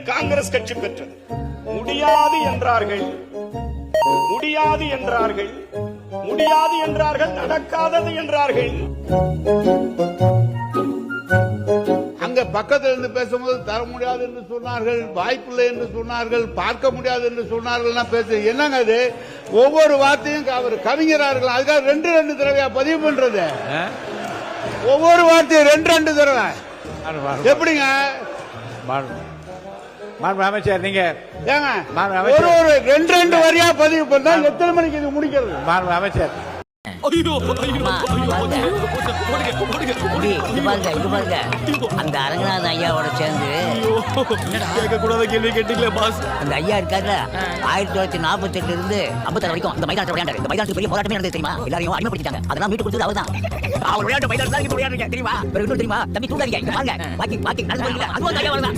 காங்கிரஸ் கட்சி பெற்றது. முடியாது என்றார்கள், முடியாது என்றார்கள், முடியாது என்றார்கள், நடக்காதது என்றார்கள். அங்க பக்கத்தில் இருந்து பேசும்போது தர முடியாது என்று சொன்னார்கள், வாய்ப்பில்லை என்று சொன்னார்கள், பார்க்க முடியாது என்று சொன்னார்கள். பேச என்னங்க அது? ஒவ்வொரு வார்த்தையும் அவர் கவிஞரார்கள், அதுக்காக ரெண்டு தடவையா பதிவு பண்றது? ஒவ்வொரு வார்த்தையும் ரெண்டு தடவை எப்படிங்க? அமைச்சர் நீங்க ஒரு ரெண்டு வரியா பதிவு பண்ணா எத்தனை மணிக்கு இது முடிக்கிறது? அமைச்சர் அந்த அரங்கநாதன் ஐயாவோட சேர்ந்து கேள்வி கேட்டீங்களே பாஸ். அந்த ஐயா இருக்காருல 1948 இருந்து 56 வரைக்கும் இந்த மைதானத்தை விளையாண்டாரு. இந்த மைதானத்துக்கு பெரிய போராட்டமே நடந்தது தெரியுமா? எல்லாரையும் அடிமைப்படுத்திட்டாங்க. அதெல்லாம் மீட்டு கொடுத்தது அவர்தான். அவர் விளையாட்டு மைதானத்துல விளையாடுறீங்க தெரியுமா? தெரியுமா? தம்பி தூங்காதீங்க, பாருங்க வாக்கிங் நடந்து போறீங்க. அதுவும் ஐயா வரலாம்.